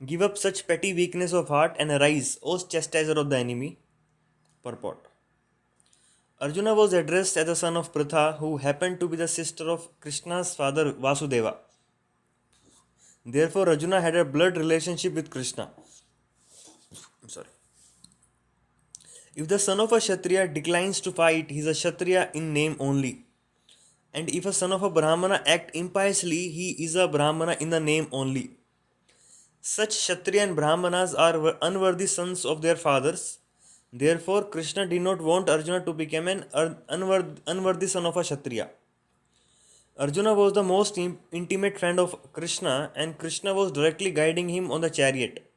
Give up such petty weakness of heart and arise, O chastiser of the enemy. Purport. Arjuna was addressed as the son of Pritha, who happened to be the sister of Krishna's father Vasudeva. Therefore, Arjuna had a blood relationship with Krishna. I'm sorry. If the son of a Kshatriya declines to fight, he is a Kshatriya in name only. And if a son of a Brahmana act impiously, he is a Brahmana in the name only. Such Kshatriya and Brahmanas are unworthy sons of their fathers. Therefore, Krishna did not want Arjuna to become an unworthy son of a Kshatriya. Arjuna was the most intimate friend of Krishna, and Krishna was directly guiding him on the chariot.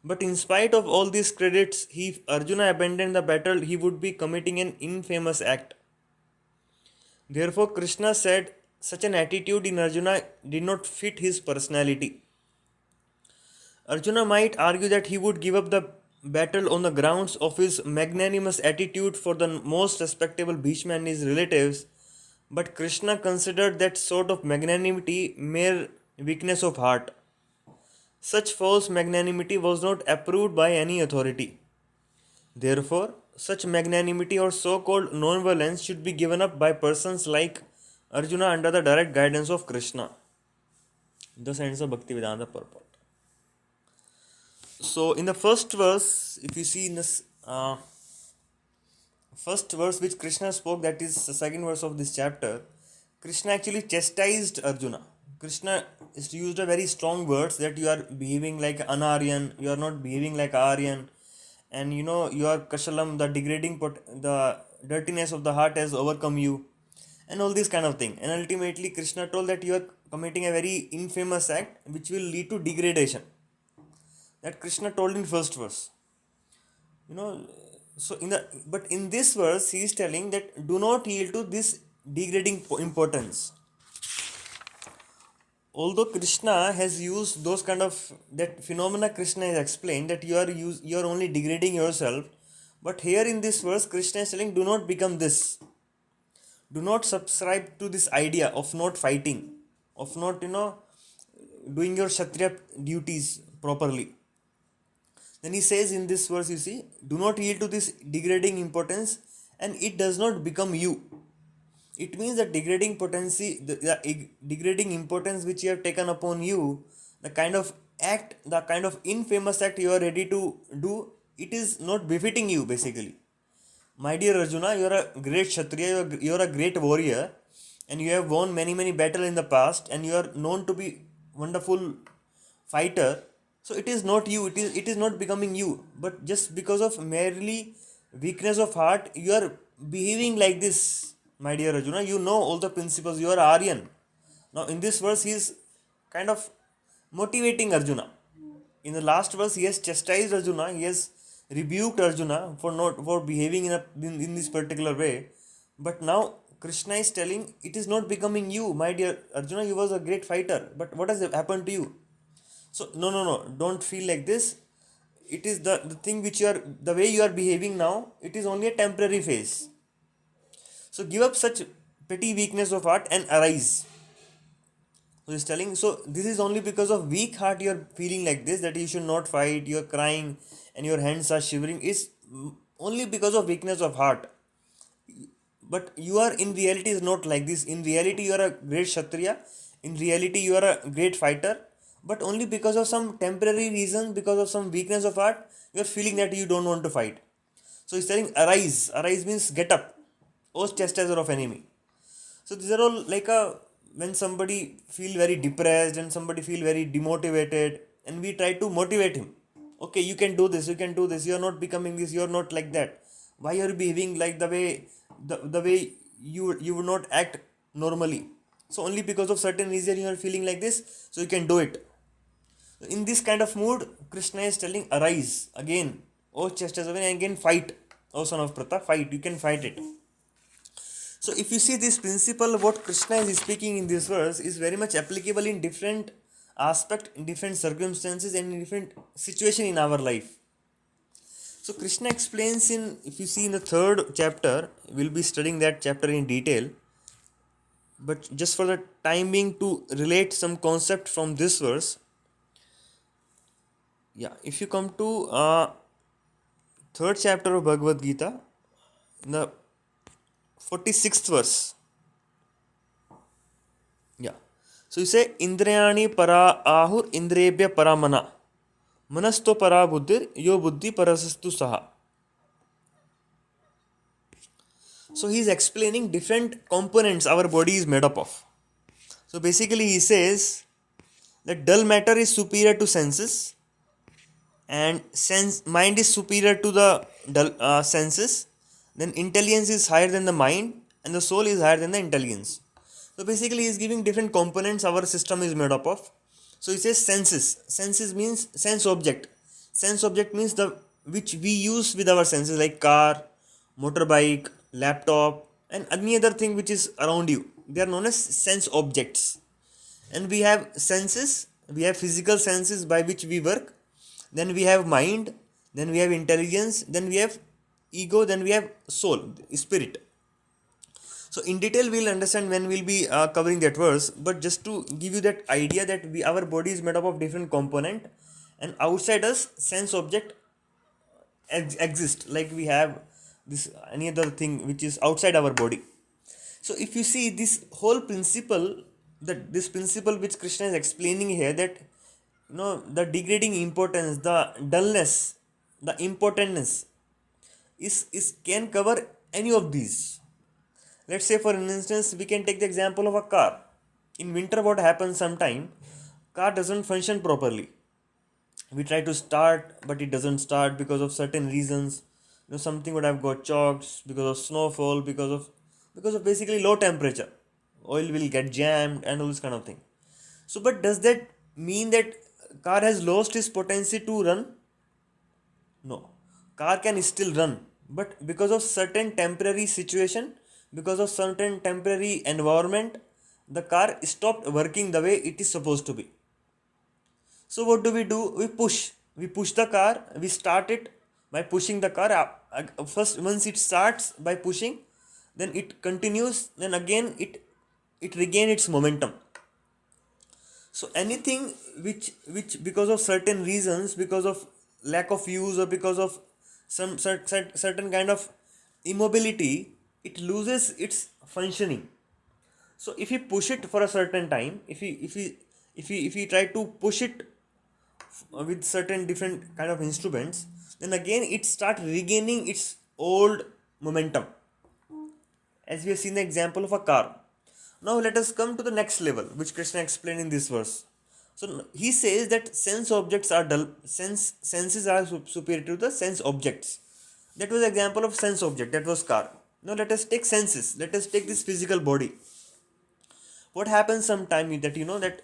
But in spite of all these credits, if Arjuna abandoned the battle, he would be committing an infamous act. Therefore, Krishna said such an attitude in Arjuna did not fit his personality. Arjuna might argue that he would give up the battle on the grounds of his magnanimous attitude for the most respectable Bhishma and his relatives, but Krishna considered that sort of magnanimity mere weakness of heart. Such false magnanimity was not approved by any authority. Therefore, such magnanimity or so-called non-violence should be given up by persons like Arjuna under the direct guidance of Krishna. Thus ends the Bhaktivedanta purport. So, in the first verse, if you see in this first verse which Krishna spoke, that is the second verse of this chapter, Krishna actually chastised Arjuna. Krishna used a very strong words that you are behaving like an Aryan, you are not behaving like Aryan, and you are Kashalam, the the dirtiness of the heart has overcome you, and all this kind of thing. And ultimately, Krishna told that you are committing a very infamous act which will lead to degradation. That Krishna told in first verse. So but in this verse he is telling that do not yield to this degrading importance. Although Krishna has used those kind of that phenomena, Krishna has explained that you are only degrading yourself, but here in this verse Krishna is telling do not become this. Do not subscribe to this idea of not fighting, of not doing your Kshatriya duties properly. Then he says in this verse, you see, do not yield to this degrading importance and it does not become you. It means that degrading potency, the degrading importance which you have taken upon you, the kind of infamous act you are ready to do, it is not befitting you basically. My dear Arjuna, you are a great Kshatriya, you are a great warrior, and you have won many battles in the past, and you are known to be wonderful fighter. So it is not you, it is not becoming you, but just because of merely weakness of heart, you are behaving like this, my dear Arjuna. You know all the principles, you are Aryan. Now in this verse, he is kind of motivating Arjuna. In the last verse, he has chastised Arjuna, he has rebuked Arjuna for behaving in this particular way. But now Krishna is telling, it is not becoming you, my dear Arjuna. You was a great fighter, but what has happened to you? So no, don't feel like this. It is the thing which the way you are behaving now, it is only a temporary phase. So give up such petty weakness of heart and arise. So he's telling, so this is only because of weak heart you are feeling like this, that you should not fight, you are crying and your hands are shivering, is only because of weakness of heart. But you are in reality is not like this. In reality you are a great Kshatriya, in reality you are a great fighter, but only because of some temporary reason, because of some weakness of heart, you are feeling that you don't want to fight. So he's telling arise. Arise means get up, O chastiser of enemy. So these are all like when somebody feel very depressed and somebody feel very demotivated, and we try to motivate him. Okay, you can do this, you are not becoming this, you are not like that. Why are you behaving like the way you would not act normally? So only because of certain reason you are feeling like this, so you can do it. In this kind of mood, Krishna is telling arise again, O chastiser, and again fight, O son of Pritha, fight, you can fight it. So if you see this principle, what Krishna is speaking in this verse is very much applicable in different aspect, in different circumstances and in different situation in our life. So Krishna explains if you see in the third chapter, we'll be studying that chapter in detail. But just for the time being, to relate some concept from this verse, Yeah, if you come to third chapter of Bhagavad Gita, in the 46th verse, yeah. So you say, Indriyani para ahur indrebhya paramana. Manasto para buddhir yo buddhi parasastu saha. So he is explaining different components our body is made up of. So basically he says that dull matter is superior to senses, and sense mind is superior to the dull, senses. Then intelligence is higher than the mind, and the soul is higher than the intelligence. So basically he is giving different components our system is made up of. So he says senses. Senses means sense object. Sense object means the which we use with our senses, like car, motorbike, laptop, and any other thing which is around you. They are known as sense objects. And we have senses, we have physical senses by which we work, then we have mind, then we have intelligence, then we have ego, then we have soul, spirit. So in detail we'll understand when we'll be covering that verse, but just to give you that idea that our body is made up of different component, and outside us sense object exist, like we have this any other thing which is outside our body. So if you see this whole principle, that this principle which Krishna is explaining here, that the degrading importance, the dullness, the importantness is can cover any of these. Let's say for instance we can take the example of a car. In winter what happens sometime, car doesn't function properly. We try to start but it doesn't start because of certain reasons. Something would have got choked because of snowfall, because of basically low temperature. Oil will get jammed and all this kind of thing. So but does that mean that car has lost its potency to run? No. Car can still run, but because of certain temporary situation, because of certain temporary environment, the car stopped working the way it is supposed to be. So what do? We push. We push the car. We start it by pushing the car up. First, once it starts by pushing, then it continues. Then again, it regains its momentum. So anything which because of certain reasons, because of lack of use, or because of some certain kind of immobility, it loses its functioning. So if we push it for a certain time, if we try to push it with certain different kind of instruments, then again it start regaining its old momentum, as we have seen the example of a car. Now let us come to the next level which Krishna explained in this verse. So he says that sense objects are dull, senses are superior to the sense objects. That was the example of sense object, that was car. Now let us take senses, let us take this physical body. What happens sometime that that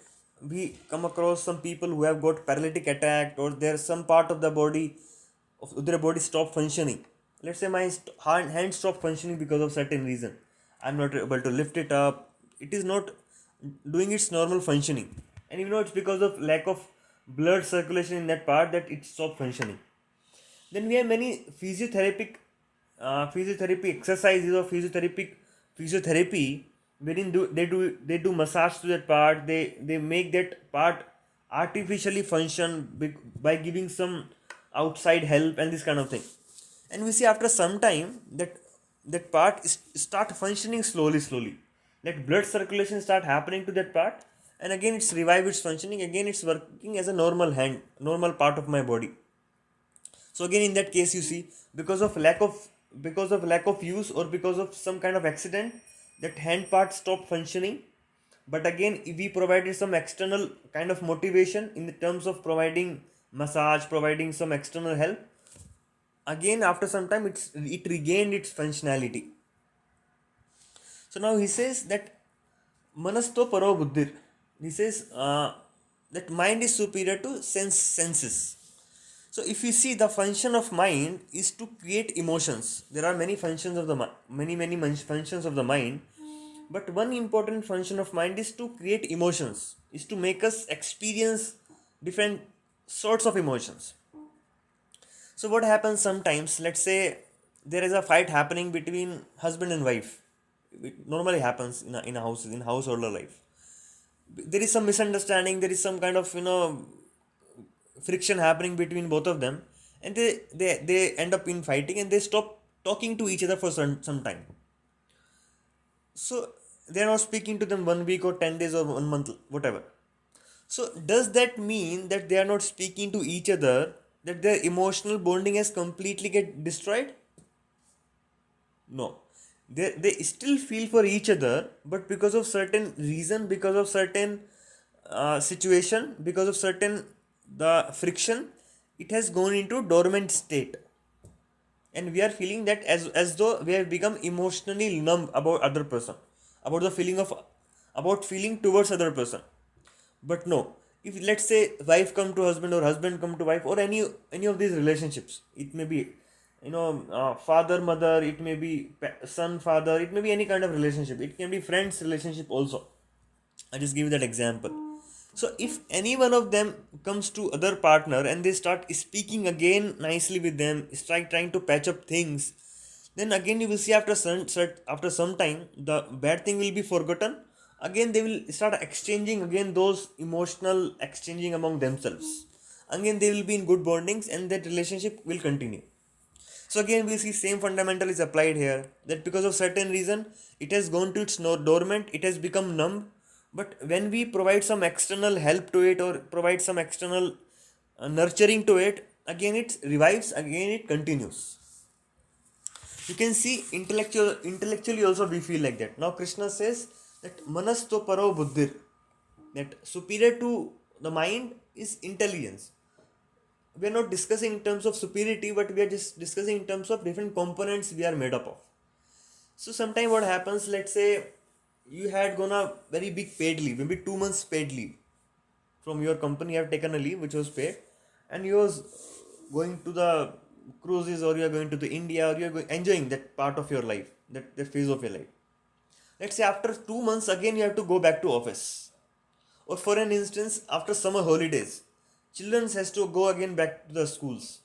we come across some people who have got paralytic attack, or there's some part of the body of their body stop functioning. Let's say my hand stop functioning because of certain reason. I'm not able to lift it up. It is not doing its normal functioning, and it's because of lack of blood circulation in that part that it stop functioning. Then we have many physiotherapy exercises, or physiotherapy wherein they do massage to that part. They make that part artificially function by giving some outside help and this kind of thing. And we see after some time that part start functioning slowly. That blood circulation start happening to that part, and again it's revive its functioning. Again it's working as a normal part of my body. So again in that case you see, because of lack of use, or because of some kind of accident, that hand part stop functioning. But again if we provided some external kind of motivation in the terms of providing massage, providing some external help, again after some time it regained its functionality. So now he says that manasto paro buddhir. He says that mind is superior to senses. So if you see, the function of mind is to create emotions. There are many functions of the many functions of the mind, but one important function of mind is to create emotions, is to make us experience different sorts of emotions. So what happens sometimes? Let's say there is a fight happening between husband and wife. It normally happens in household life. There is some misunderstanding. There is some kind of friction happening between both of them, and they end up in fighting and they stop talking to each other for some time. So they're not speaking to them 1 week or 10 days or 1 month, whatever. So does that mean that they are not speaking to each other, that their emotional bonding has completely get destroyed? No. They still feel for each other, but because of certain reason, because of certain situation, because of certain the friction, it has gone into dormant state. And we are feeling that as though we have become emotionally numb about other person, about the feeling of, about feeling towards other person. But no, if let's say wife come to husband or husband come to wife, or any of these relationships, it may be, father mother, it may be son father, it may be any kind of relationship, it can be friends relationship also. I just give you that example. So if any one of them comes to other partner and they start speaking again nicely with them, start trying to patch up things, then again you will see after some time the bad thing will be forgotten. Again they will start exchanging again those emotional exchanging among themselves. Again they will be in good bondings and that relationship will continue. So again we see same fundamental is applied here, that because of certain reason it has gone to its dormant, it has become numb. But when we provide some external help to it or provide some external nurturing to it, again it revives, again it continues. You can see intellectually also we feel like that. Now Krishna says that manasto paro buddhir, that superior to the mind is intelligence. We are not discussing in terms of superiority, but we are just discussing in terms of different components we are made up of. So sometime what happens, let's say you had gone a very big paid leave, maybe 2 months paid leave from your company, you have taken a leave which was paid, and you was going to the cruises, or you are going to the India, or you are enjoying that part of your life, that phase of your life. Let's say after 2 months again you have to go back to office. Or for an instance, after summer holidays, children has to go again back to the schools.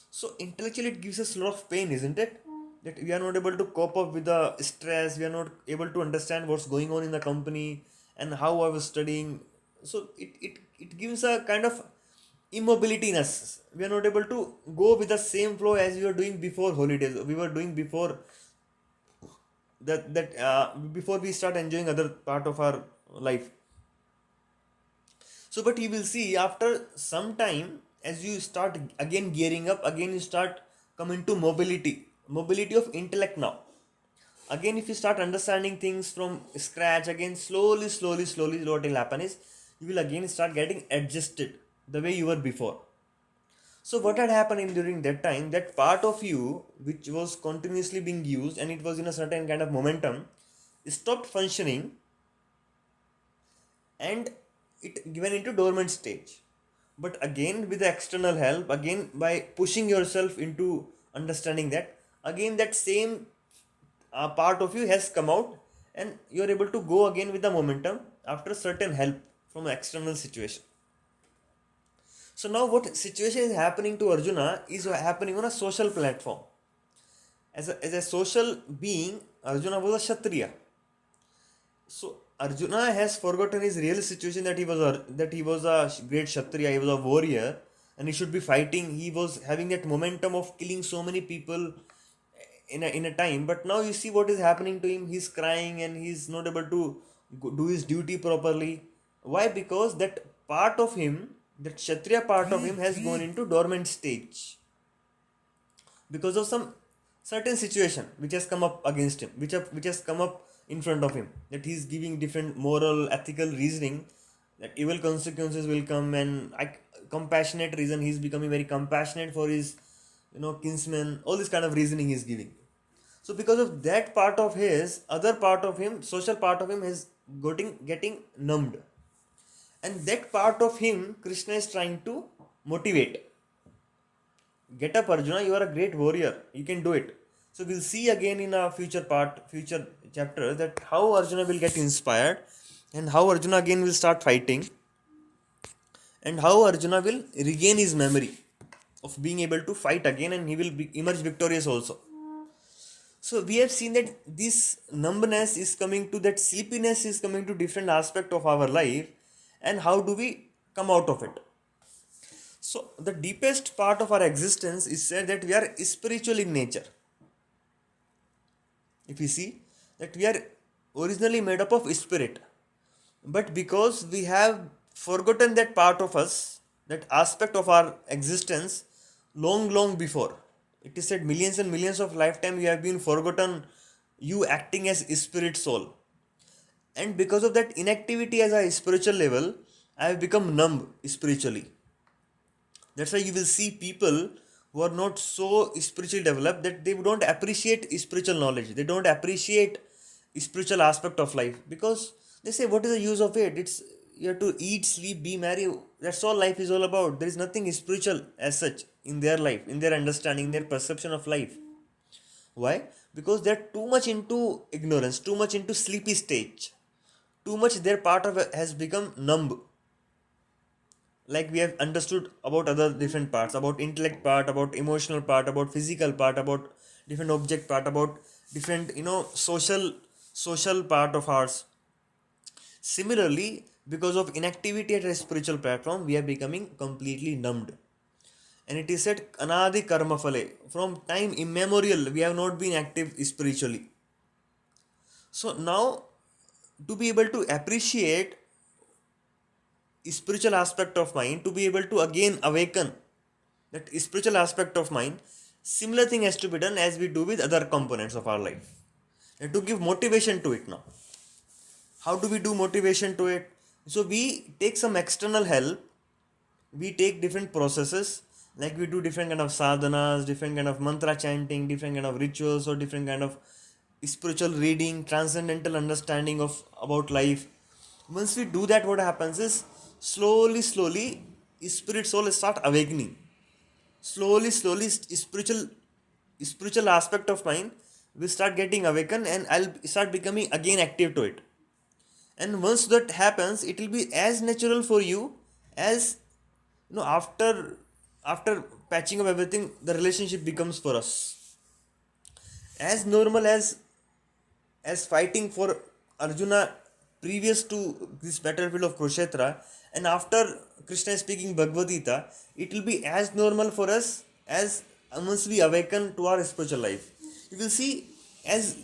So intellectually it gives us a lot of pain, isn't it? That we are not able to cope up with the stress, we are not able to understand what's going on in the company and how I was studying. So it gives a kind of immobility in us. We are not able to go with the same flow as we were doing before holidays. We were doing before before we start enjoying other part of our life. So, but you will see after some time, as you start again gearing up, again you start coming to mobility of intellect now. Again, if you start understanding things from scratch, again slowly, what will happen is you will again start getting adjusted the way you were before. So, what had happened in during that time, that part of you which was continuously being used and it was in a certain kind of momentum, stopped functioning and it given into dormant stage. But again with the external help, again by pushing yourself into understanding that, again that same part of you has come out and you are able to go again with the momentum after certain help from an external situation. So now what situation is happening to Arjuna is happening on a social platform. As a social being, Arjuna was a Kshatriya. So Arjuna has forgotten his real situation, that he was a great Kshatriya, he was a warrior, and he should be fighting. He was having that momentum of killing so many people in a time. But now you see what is happening to him. He's crying and he's not able to do his duty properly. Why? Because that part of him, that Kshatriya part of him, has gone into dormant stage because of some certain situation which has come up against him, which has come up in front of him, that he's giving different moral ethical reasoning, that evil consequences will come, and compassionate reason, he's becoming very compassionate for his kinsmen, all this kind of reasoning he's giving. So because of that part of his, other part of him, social part of him, is getting numbed, and that part of him Krishna is trying to motivate. Get up, Arjuna, you are a great warrior, you can do it. So we'll see again in a future chapter, that how Arjuna will get inspired and how Arjuna again will start fighting and how Arjuna will regain his memory of being able to fight again, and he will emerge victorious also. So we have seen that this numbness is coming to, that sleepiness is coming to different aspect of our life, and how do we come out of it. So the deepest part of our existence is said that we are spiritual in nature. If we see that we are originally made up of spirit, but because we have forgotten that part of us, that aspect of our existence, long before, it is said millions and millions of lifetime you have been forgotten, you acting as spirit soul. And because of that inactivity as a spiritual level, I have become numb spiritually. That's why you will see people who are not so spiritually developed that they don't appreciate spiritual knowledge. They don't appreciate spiritual aspect of life because they say, "What is the use of it? It's you have to eat, sleep, be merry. That's all life is all about. There is nothing spiritual as such in their life, in their understanding, in their perception of life." Why? Because they're too much into ignorance, too much into sleepy stage, too much their part of it has become numb. Like we have understood about other different parts, about intellect part, about emotional part, about physical part, about different object part, about different social part of ours. Similarly, because of inactivity at a spiritual platform, we are becoming completely numbed. And it is said anadi karma phale, from time immemorial we have not been active spiritually. So now, to be able to appreciate spiritual aspect of mind, to be able to again awaken that spiritual aspect of mind, similar thing has to be done as we do with other components of our life. And to give motivation to it now. How do we do motivation to it? So we take some external help, we take different processes, like we do different kind of sadhanas, different kind of mantra chanting, different kind of rituals, or different kind of spiritual reading, transcendental understanding of about life. Once we do that, what happens is slowly spirit soul start awakening. Slowly spiritual aspect of mine will start getting awakened and I'll start becoming again active to it. And once that happens, it will be as natural for you as after patching up everything, the relationship becomes for us as normal as fighting for Arjuna previous to this battlefield of Kshatriya, and after Krishna is speaking Bhagavad Gita, it will be as normal for us as once we awaken to our spiritual life. You will see, as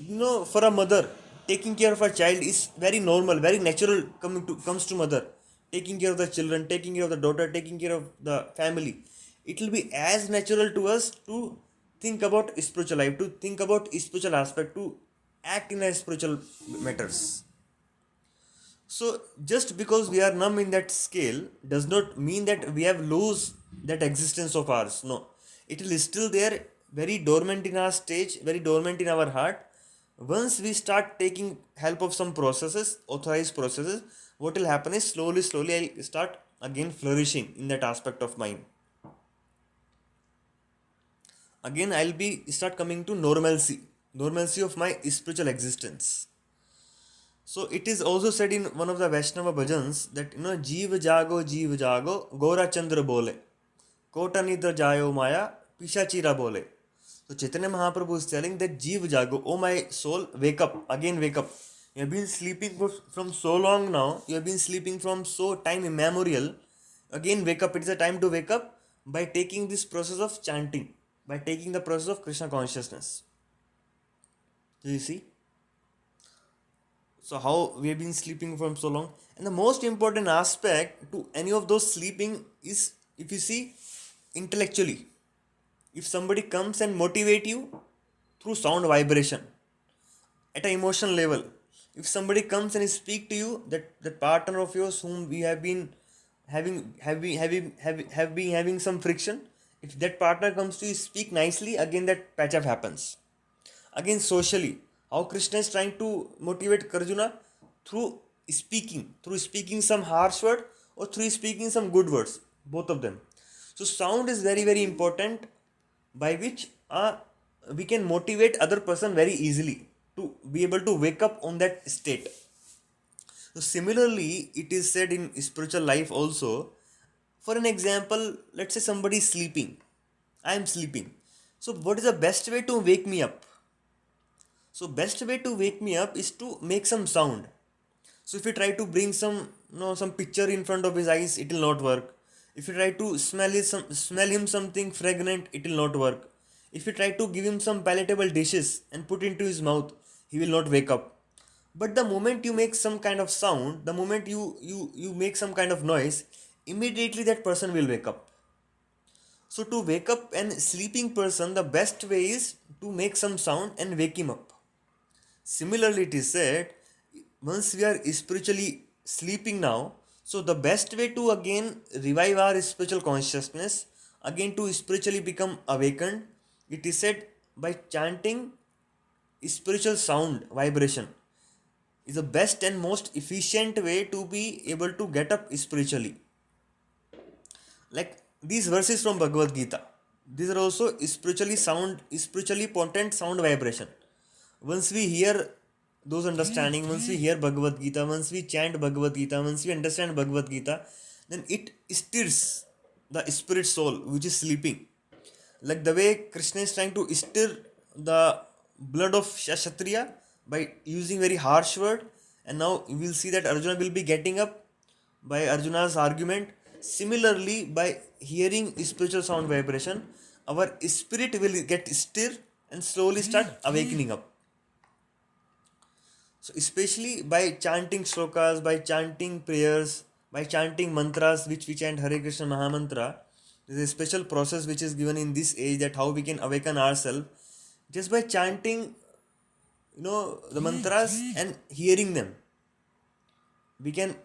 for a mother, taking care of her child is very normal, very natural comes to mother. Taking care of the children, taking care of the daughter, taking care of the family. It will be as natural to us to think about spiritual life, to think about spiritual aspect, to act in a spiritual matters. So just because we are numb in that scale does not mean that we have lose that existence of ours. No, it is still there, very dormant in our stage, very dormant in our heart. Once we start taking help of some processes, authorized processes, what will happen is slowly I'll start again flourishing in that aspect of mind. Again I'll be start coming to normalcy of my spiritual existence. So it is also said in one of the Vaishnava bhajans that Jeev jago Gora Chandra bole Kota Nidra Jayo Maya Pishachira bole. So Chaitanya Mahaprabhu is telling that Jeev jago, oh my soul, wake up, again wake up. You have been sleeping from so long now, you have been sleeping from so time immemorial. Again wake up, it is a time to wake up by taking this process of chanting, by taking the process of Krishna consciousness. Do you see? So how we have been sleeping from so long. And the most important aspect to any of those sleeping is, if you see, intellectually. If somebody comes and motivate you through sound vibration at an emotional level, if somebody comes and speak to you, that partner of yours whom we have been having some friction, if that partner comes to you speak nicely, again that patch up happens. Again socially, how Krishna is trying to motivate Arjuna through speaking some harsh word or through speaking some good words, both of them. So sound is very important, by which we can motivate other person very easily to be able to wake up on that state. So similarly, it is said in spiritual life also. For an example, let's say somebody is sleeping. I am sleeping. So what is the best way to wake me up? So best way to wake me up is to make some sound. So if you try to bring some picture in front of his eyes, it will not work. If you try to smell him something fragrant, it will not work. If you try to give him some palatable dishes and put into his mouth, he will not wake up. But the moment you make some kind of sound, the moment you make some kind of noise, immediately that person will wake up. So to wake up an sleeping person, the best way is to make some sound and wake him up. Similarly, it is said, once we are spiritually sleeping now, so the best way to again revive our spiritual consciousness, again to spiritually become awakened, it is said by chanting spiritual sound vibration is the best and most efficient way to be able to get up spiritually. Like these verses from Bhagavad Gita, these are also spiritually potent sound vibration. Once we hear those understanding, once we hear Bhagavad Gita, once we chant Bhagavad Gita, once we understand Bhagavad Gita, then it stirs the spirit soul which is sleeping. Like the way Krishna is trying to stir the blood of Kshatriya by using very harsh word, and now you will see that Arjuna will be getting up by Arjuna's argument. Similarly, by hearing spiritual sound vibration, our spirit will get stirred and slowly start awakening up. So, especially by chanting shlokas, by chanting prayers, by chanting mantras, which we chant Hare Krishna Mahamantra, there is a special process which is given in this age that how we can awaken ourselves just by chanting, the mantras and hearing them. We can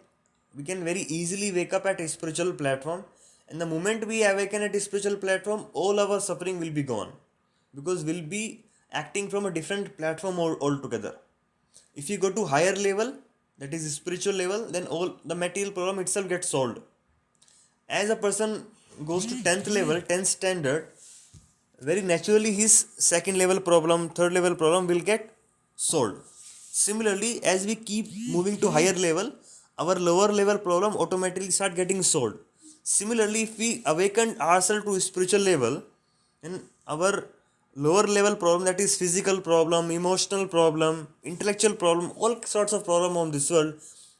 very easily wake up at a spiritual platform, and the moment we awaken at a spiritual platform, all our suffering will be gone because we'll be acting from a different platform altogether. If you go to higher level, that is spiritual level, then all the material problem itself gets solved. As a person goes to 10th level, 10th standard, very naturally his second level problem, third level problem will get solved. Similarly, as we keep moving to higher level, our lower level problem automatically start getting solved. Similarly, if we awaken ourselves to spiritual level, then our lower level problem, that is physical problem, emotional problem, intellectual problem, all sorts of problem on this world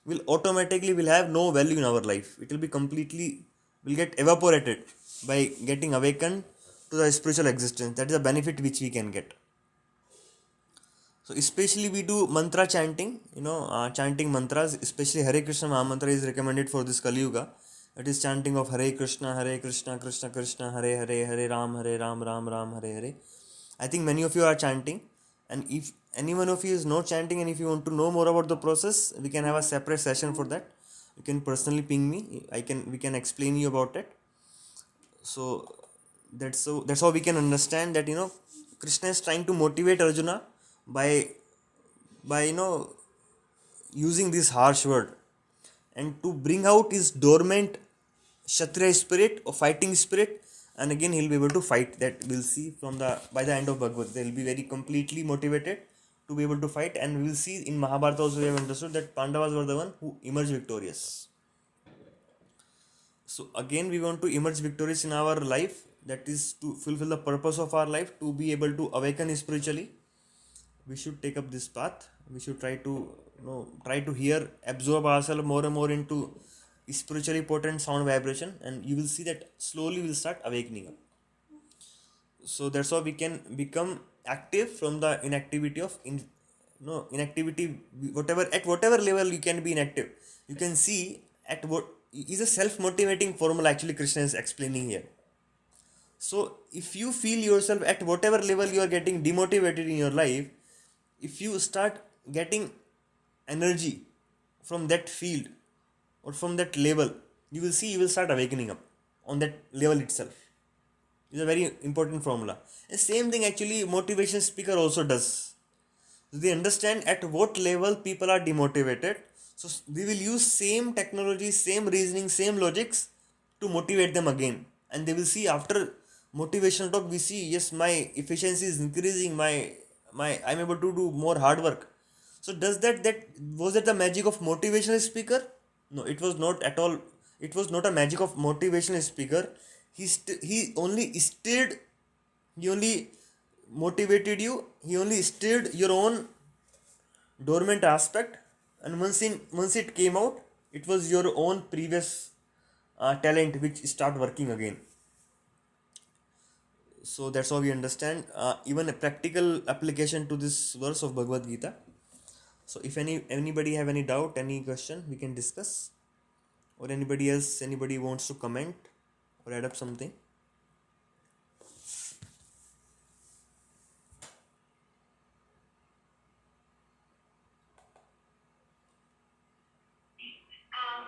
will have no value in our life. It will be will get evaporated by getting awakened to the spiritual existence. That is a benefit which we can get. So especially we do mantra chanting, chanting mantras, especially Hare Krishna Mahamantra is recommended for this Kali Yuga. That is chanting of Hare Krishna, Krishna Krishna, Hare Hare, Hare Ram, Ram Ram, Hare Hare. I think many of you are chanting, and if any one of you is not chanting and if you want to know more about the process, we can have a separate session for that. You can personally ping me. We can explain you about it. So that's how we can understand that Krishna is trying to motivate Arjuna by using this harsh word and to bring out his dormant Kshatriya spirit or fighting spirit, and again he'll be able to fight. That we'll see by the end of Bhagavad. They'll be very completely motivated to be able to fight, and we'll see in Mahabharata also we have understood that Pandavas were the one who emerged victorious. So again we want to emerge victorious in our life, that is to fulfill the purpose of our life, to be able to awaken spiritually. We should take up this path. We should try to hear, absorb ourselves more and more into spiritually potent sound vibration, and you will see that slowly we'll start awakening up. So that's how we can become active from the inactivity of inactivity. Whatever level you can be inactive, you can see at what is a self-motivating formula actually Krishna is explaining here. So if you feel yourself at whatever level you are getting demotivated in your life, if you start getting energy from that field or from that level, you will start awakening up on that level itself. It's a very important formula. And same thing actually motivation speaker also does. So they understand at what level people are demotivated. So they will use same technology, same reasoning, same logics to motivate them again. And they will see after motivational talk, we see, yes, my efficiency is increasing, I'm able to do more hard work. So was that the magic of motivational speaker? No, it was not at all. It was not a magic of motivational speaker. He only stirred, he only motivated you, he only stirred your own dormant aspect, and once it came out, it was your own previous talent which start working again. So that's how we understand even a practical application to this verse of Bhagavad Gita. So if anybody have any doubt, any question, we can discuss, or anybody wants to comment or add up something.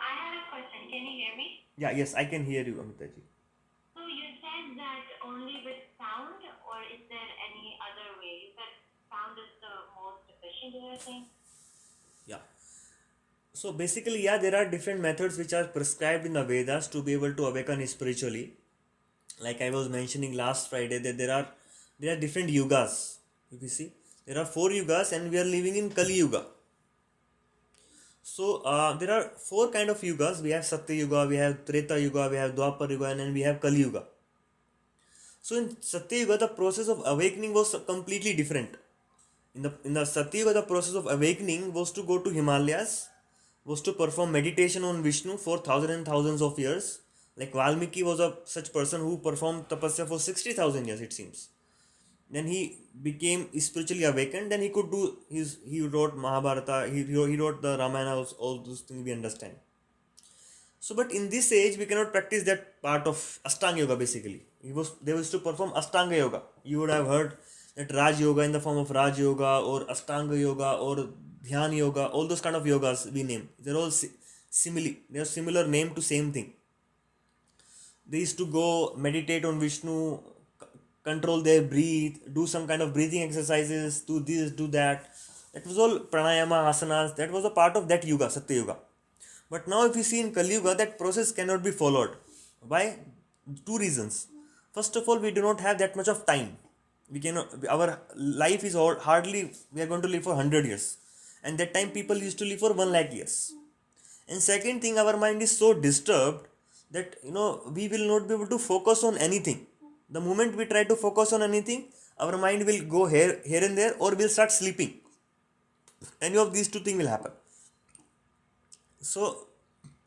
I have a question. Can you hear me? Yeah, yes, I can hear you, Amitaji. So you said that only with sound, or is there any other way? You said sound is the most efficient, I think. Yeah. So basically, yeah, there are different methods which are prescribed in the Vedas to be able to awaken spiritually. Like I was mentioning last Friday, that there are different yugas. If you see, there are 4 yugas, and we are living in Kali Yuga. So there are 4 kind of yugas. We have Satya Yuga, we have Treta Yuga, we have Dwapar Yuga, and then we have Kali Yuga. So in Satya Yuga, the process of awakening was completely different. In the Satya Yuga, the process of awakening was to go to Himalayas, was to perform meditation on Vishnu for thousands and thousands of years. Like Valmiki was a such person who performed tapasya for 60,000 years, it seems. Then he became spiritually awakened. Then he could do he wrote Mahabharata, he wrote the Ramayana, all those things we understand. So, but in this age, we cannot practice that part of Ashtanga Yoga basically. They used to perform Ashtanga Yoga. You would have heard that Raj Yoga in the form of Raj Yoga or Ashtanga Yoga or Dhyan Yoga, all those kind of yogas we name. They're all they are similar name to same thing. They used to go meditate on Vishnu, control their breathe, do some kind of breathing exercises, do this, do that. That was all pranayama, asanas. That was a part of that yuga, Satya Yuga. But now, if you see in Kali Yuga, that process cannot be followed. Why? 2 reasons. First of all, we do not have that much of time. We cannot. Our life is hardly. We are going to live for 100 years, and that time people used to live for 1 lakh years. And second thing, our mind is so disturbed that we will not be able to focus on anything. The moment we try to focus on anything, our mind will go here and there, or will start sleeping. Any of these 2 things will happen. So,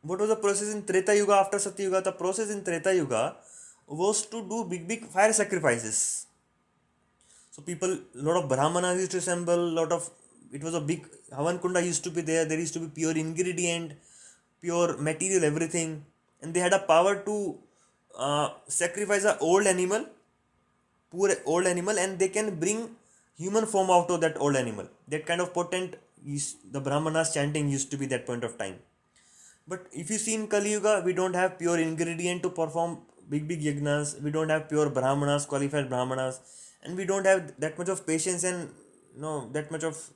what was the process in Treta Yuga after Satya Yuga? The process in Treta Yuga was to do big fire sacrifices. So people, lot of brahmanas used to assemble, it was a big Havan Kunda used to be there. There used to be pure ingredient, pure material, everything, and they had a power to sacrifice a poor old animal, and they can bring human form out of that old animal. That kind of potent the brahmanas chanting used to be that point of time. But if you see in Kali Yuga, we don't have pure ingredient to perform big yagnas. We don't have pure brahmanas, qualified brahmanas, and we don't have that much of patience and that much of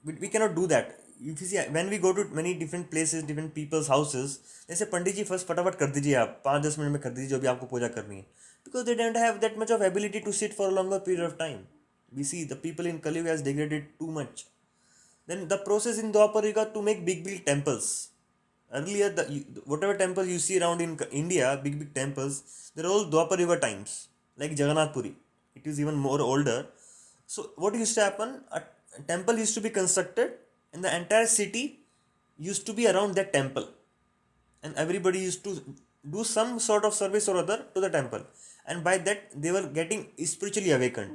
we cannot do that. If you see, when we go to many different places, different people's houses, they say, Pandit ji, first फटाफट कर दीजिए आप 5-10 minute में कर दीजिए जो भी आपको पूजा करनी है, because they don't have that much of ability to sit for a longer period of time. We see the people in Kali Yuga has degraded too much. Then the process in Dwapar Yuga to make big temples. Earlier, whatever temples you see around in India, big temples, they're all Dwapar Yuga times, like Jagannath Puri. It is even more older. So what used to happen? A temple used to be constructed, and the entire city used to be around that temple, and everybody used to do some sort of service or other to the temple, and by that they were getting spiritually awakened.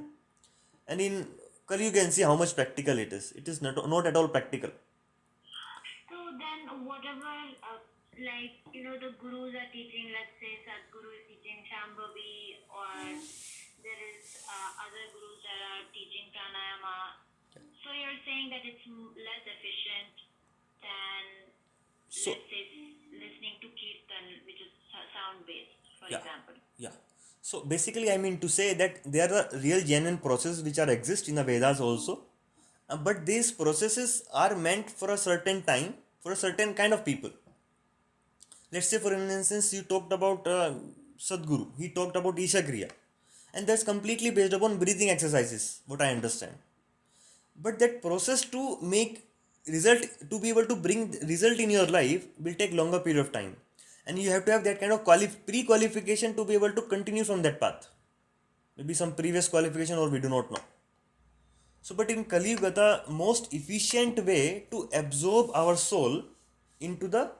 And in Kali you can see how much practical it is. It is not at all practical. So then whatever, the gurus are teaching, let's say Sadguru is teaching Shambhavi, or there is other gurus that are teaching pranayama. So you're saying that it's less efficient than, let's say, listening to kirtan, which is sound-based, for example. Yeah. So basically, I mean to say that there are real genuine processes which are exist in the Vedas also, but these processes are meant for a certain time, for a certain kind of people. Let's say, for instance, you talked about Sadguru. He talked about Kshatriya, and that's completely based upon breathing exercises, what I understand. But that process to make result, to be able to bring result in your life, will take longer period of time, and you have to have that kind of pre-qualification to be able to continue from that path. Maybe some previous qualification, or we do not know. So, but in Kali Yuga, the most efficient way to absorb our soul into the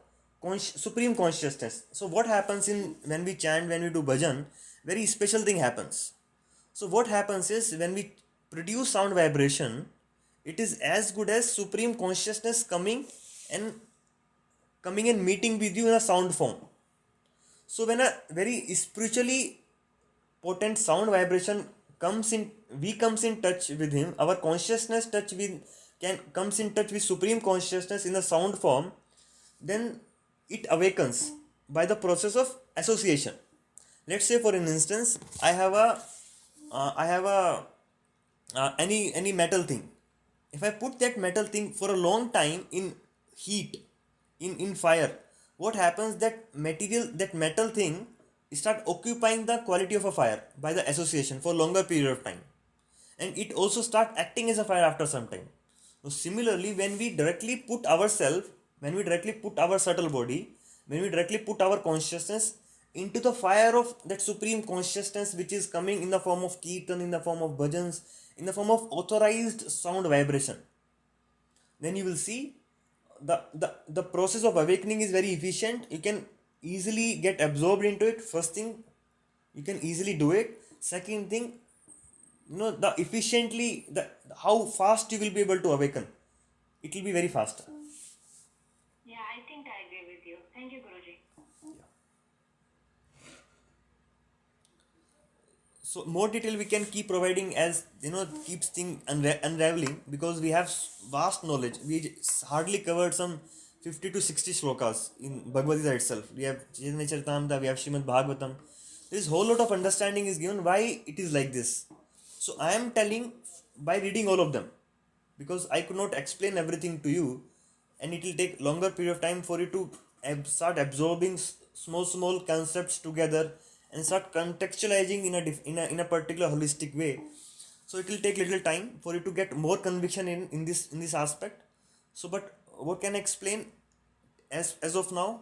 supreme consciousness. So what happens in when we chant, when we do bhajan, very special thing happens. So what happens is when we produce sound vibration, it is as good as supreme consciousness and coming and meeting with you in a sound form. So when a very spiritually potent sound vibration comes in touch with him, our consciousness touch with can comes in touch with supreme consciousness in a sound form, then it awakens by the process of association. Let's say for an instance, I have a any metal thing. If I put that metal thing for a long time in heat, in fire, what happens, that metal thing start occupying the quality of a fire by the association for longer period of time, and it also start acting as a fire after some time. So similarly, when we directly put our subtle body, when we directly put our consciousness into the fire of that supreme consciousness, which is coming in the form of kirtan, in the form of bhajans, in the form of authorized sound vibration, then you will see the process of awakening is very efficient. You can easily get absorbed into it. First thing, you can easily do it. Second thing, the efficiently, the how fast you will be able to awaken, it will be very faster. Yeah, I think I agree with you. Thank you, Guruji. So more detail we can keep providing as keeps thing unraveling, because we have vast knowledge. We hardly covered some 50 to 60 shlokas in Bhagavad Gita itself. We have Chaitanya Charitamrita, we have Srimad Bhagavatam. There is whole lot of understanding is given why it is like this. So I am telling by reading all of them, because I could not explain everything to you, and it will take longer period of time for you to start absorbing small concepts together and start contextualizing in a particular holistic way. So it will take little time for you to get more conviction in this aspect. So but what can I explain as of now,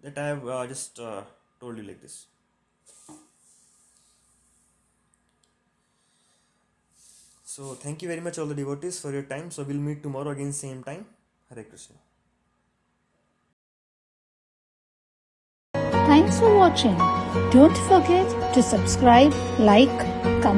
that I have just told you like this. So thank you very much all the devotees for your time. So we'll meet tomorrow again same time. Hare Krishna. Thanks for watching. Don't forget to subscribe, like, comment.